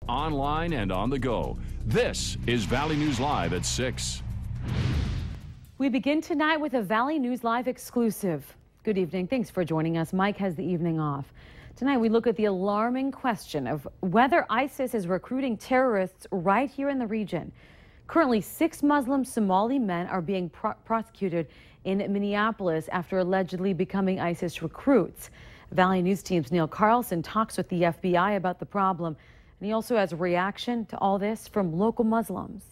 online, and on the go. This is Valley News Live at 6. We begin tonight with a Valley News Live exclusive. Good evening. Thanks for joining us. Mike has the evening off. Tonight we look at the alarming question of whether ISIS is recruiting terrorists right here in the region. Currently, 6 Muslim Somali men are being prosecuted in Minneapolis after allegedly becoming ISIS recruits. Valley News Team's Neil Carlson talks with the FBI about the problem, and he also has a reaction to all this from local Muslims.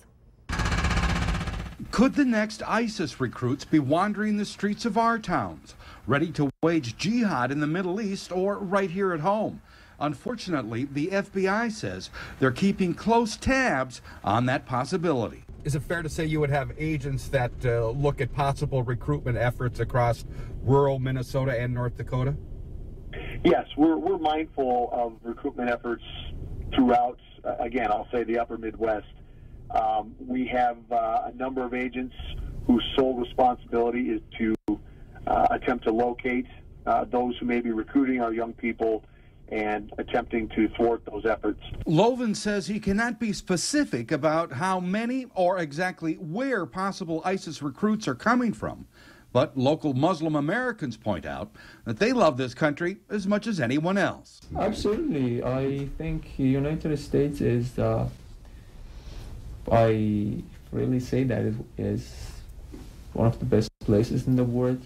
Could the next ISIS recruits be wandering the streets of our towns, ready to wage jihad in the Middle East or right here at home? Unfortunately, the FBI says they're keeping close tabs on that possibility. Is it fair to say you would have agents that look at possible recruitment efforts across rural Minnesota and North Dakota? Yes, we're mindful of recruitment efforts throughout, again, I'll say the upper Midwest. We have a number of agents whose sole responsibility is to attempt to locate those who may be recruiting our young people and attempting to thwart those efforts. Loven says he cannot be specific about how many or exactly where possible ISIS recruits are coming from. But local Muslim Americans point out that they love this country as much as anyone else. Absolutely. I think the United States is, I really say that it is one of the best places in the world.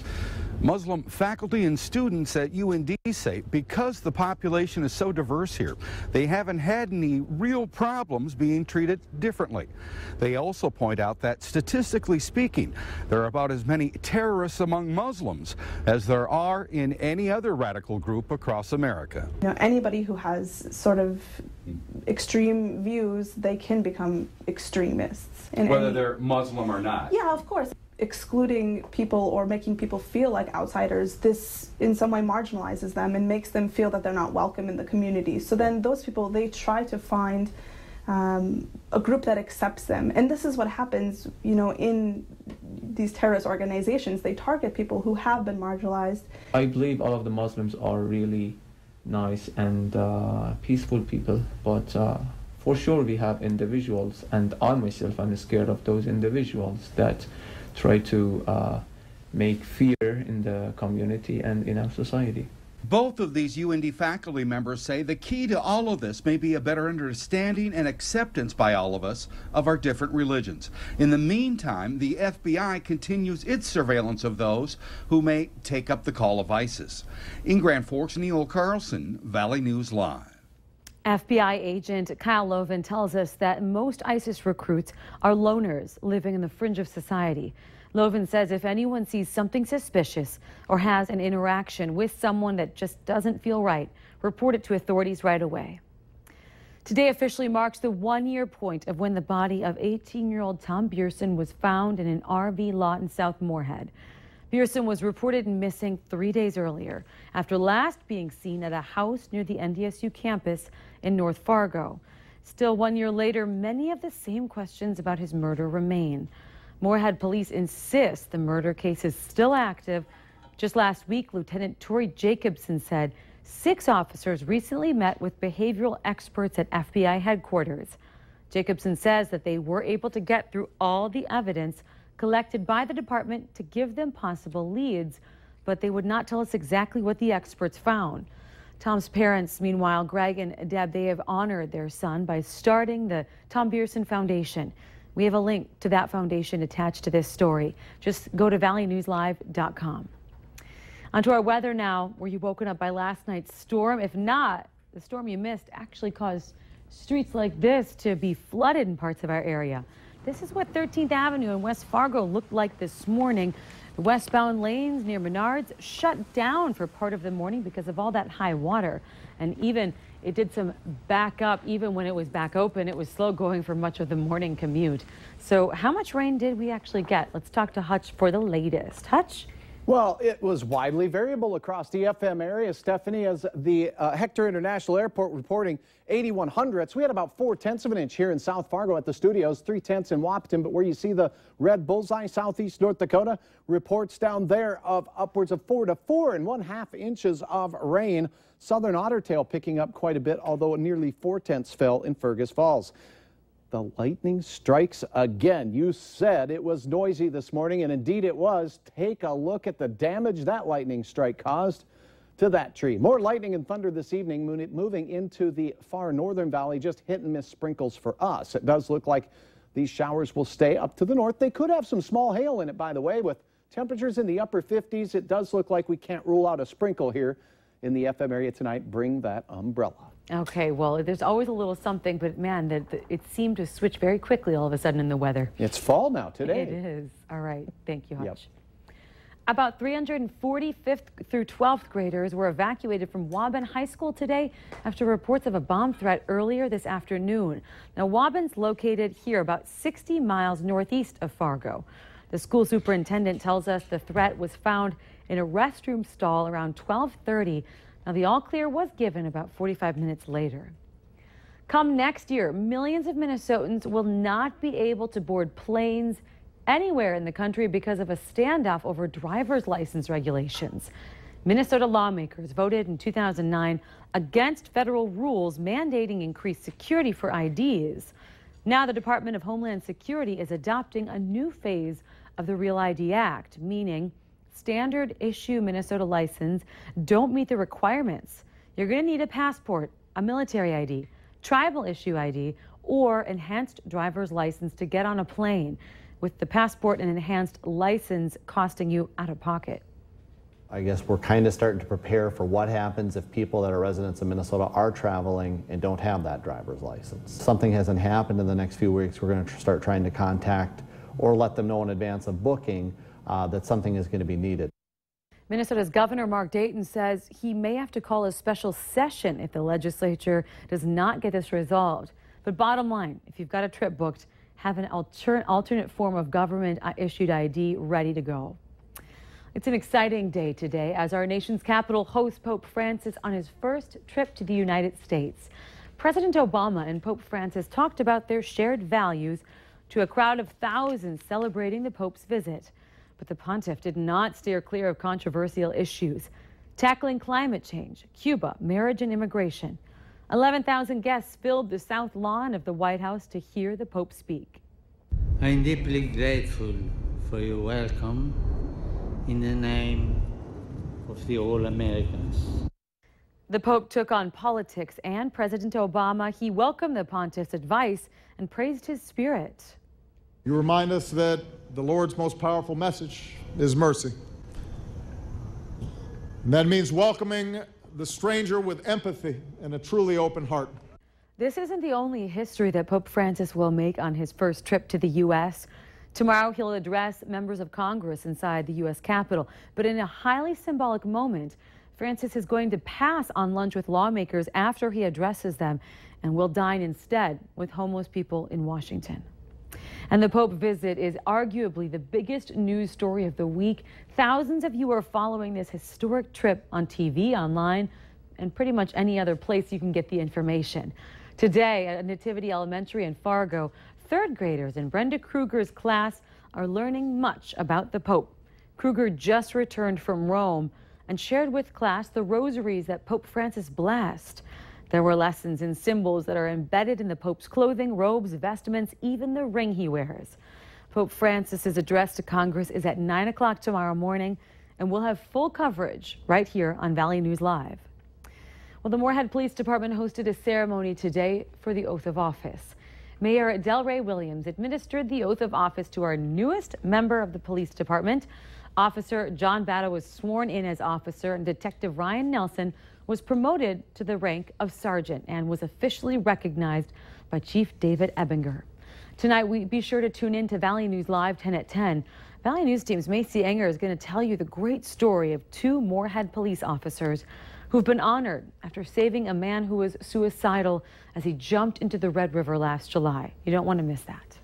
Muslim faculty and students at UND say because the population is so diverse here, they haven't had any real problems being treated differently. They also point out that statistically speaking, there are about as many terrorists among Muslims as there are in any other radical group across America. You know, anybody who has sort of extreme views, they can become extremists. Whether they're Muslim or not. Yeah, of course. Excluding people or making people feel like outsiders, this in some way marginalizes them and makes them feel that they're not welcome in the community. So then those people, they try to find a group that accepts them. And this is what happens, you know, in these terrorist organizations. They target people who have been marginalized. I believe all of the Muslims are really nice and peaceful people, but for sure we have individuals, and I myself am scared of those individuals that try to make fear in the community and in our society. Both of these UND faculty members say the key to all of this may be a better understanding and acceptance by all of us of our different religions. In the meantime, the FBI continues its surveillance of those who may take up the call of ISIS. In Grand Forks, Neil Carlson, Valley News Live. FBI agent Kyle Loven tells us that most ISIS recruits are loners living in the fringe of society. Loven says if anyone sees something suspicious or has an interaction with someone that just doesn't feel right, report it to authorities right away. Today officially marks the 1-year point of when the body of 18-year-old Tom Bierson was found in an RV lot in South Moorhead. Bierson was reported missing 3 days earlier after last being seen at a house near the NDSU campus in North Fargo. Still 1 year later, many of the same questions about his murder remain. Moorhead police insist the murder case is still active. Just last week, Lieutenant Tori Jacobson said 6 officers recently met with behavioral experts at FBI headquarters. Jacobson says that they were able to get through all the evidence collected by the department to give them possible leads, but they would not tell us exactly what the experts found. Tom's parents, meanwhile, Greg and Deb, they have honored their son by starting the Tom Bierson Foundation. We have a link to that foundation attached to this story. Just go to valleynewslive.com. Onto our weather now. Were you woken up by last night's storm? If not, the storm you missed actually caused streets like this to be flooded in parts of our area. This is what 13th Avenue in West Fargo looked like this morning. The westbound lanes near Menards shut down for part of the morning because of all that high water. And even it did some back up even when it was back open. It was slow going for much of the morning commute. So how much rain did we actually get? Let's talk to Hutch for the latest. Hutch? Well, it was widely variable across the FM area, Stephanie, as the Hector International Airport reporting 81 hundredths. We had about 4/10 of an inch here in South Fargo at the studios, 3/10 in Wahpeton, but where you see the red bullseye, southeast North Dakota, reports down there of upwards of 4 to 4.5 inches of rain. Southern Ottertail picking up quite a bit, although nearly 4/10 fell in Fergus Falls. The lightning strikes again. You said it was noisy this morning, and indeed it was. Take a look at the damage that lightning strike caused to that tree. More lightning and thunder this evening, moving into the far northern valley, just hit and miss sprinkles for us. It does look like these showers will stay up to the north. They could have some small hail in it, by the way, with temperatures in the upper 50s. It does look like we can't rule out a sprinkle here in the FM area tonight. Bring that umbrella. Okay, well, there's always a little something, but man, it seemed to switch very quickly all of a sudden in the weather. It's fall now today. It is. All right. Thank you, Hutch. Yep. About 345th through 12th graders were evacuated from Waban High School today after reports of a bomb threat earlier this afternoon. Now, Waban's located here about 60 miles northeast of Fargo. The school superintendent tells us the threat was found in a restroom stall around 12:30. Now, the all-clear was given about 45 minutes later. Come next year, millions of Minnesotans will not be able to board planes anywhere in the country because of a standoff over driver's license regulations. Minnesota lawmakers voted in 2009 against federal rules mandating increased security for IDs. Now the Department of Homeland Security is adopting a new phase of the Real ID Act, meaning standard issue Minnesota license don't meet the requirements. You're going to need a passport, a military ID, tribal issue ID, or enhanced driver's license to get on a plane, with the passport and enhanced license costing you out of pocket. I guess we're kind of starting to prepare for what happens if people that are residents of Minnesota are traveling and don't have that driver's license. Something hasn't happened in the next few weeks. We're going to start trying to contact or let them know in advance of booking that something is going to be needed. Minnesota's Governor Mark Dayton says he may have to call a special session if the legislature does not get this resolved. But bottom line, if you've got a trip booked, have an alternate form of government issued ID ready to go. It's an exciting day today as our nation's capital hosts Pope Francis on his first trip to the United States. President Obama and Pope Francis talked about their shared values to a crowd of thousands celebrating the Pope's visit. But the pontiff did not steer clear of controversial issues, tackling climate change, Cuba, marriage and immigration. 11,000 guests filled the south lawn of the White House to hear the Pope speak. I'm deeply grateful for your welcome in the name of the all Americans. The Pope took on politics and President Obama. He welcomed the pontiff's advice and praised his spirit. You remind us that the Lord's most powerful message is mercy. And that means welcoming the stranger with empathy and a truly open heart. This isn't the only history that Pope Francis will make on his first trip to the U.S. Tomorrow, he'll address members of Congress inside the U.S. Capitol. But in a highly symbolic moment, Francis is going to pass on lunch with lawmakers after he addresses them and will dine instead with homeless people in Washington. And the Pope visit is arguably the biggest news story of the week. Thousands of you are following this historic trip on TV, online, and pretty much any other place you can get the information. Today at Nativity Elementary in Fargo, third graders in Brenda Kruger's class are learning much about the Pope. Kruger just returned from Rome and shared with class the rosaries that Pope Francis blessed. There were lessons in symbols that are embedded in the Pope's clothing, robes, vestments, even the ring he wears. Pope Francis's address to Congress is at 9 o'clock tomorrow morning, and we'll have full coverage right here on Valley News Live. Well, the Moorhead Police Department hosted a ceremony today for the oath of office. Mayor Delray Williams administered the oath of office to our newest member of the police department. Officer John Battle was sworn in as officer, and Detective Ryan Nelson was promoted to the rank of sergeant and was officially recognized by Chief David Ebinger. Tonight, be sure to tune in to Valley News Live 10 at 10. Valley News Team's Macy Enger is going to tell you the great story of two Moorhead police officers who've been honored after saving a man who was suicidal as he jumped into the Red River last July. You don't want to miss that.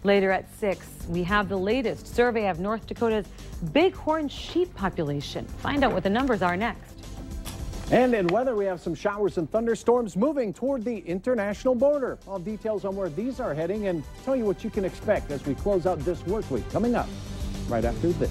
Later at 6, we have the latest survey of North Dakota's bighorn sheep population. Find out what the numbers are next. And in weather, we have some showers and thunderstorms moving toward the international border. All details on where these are heading and tell you what you can expect as we close out this work week coming up right after this.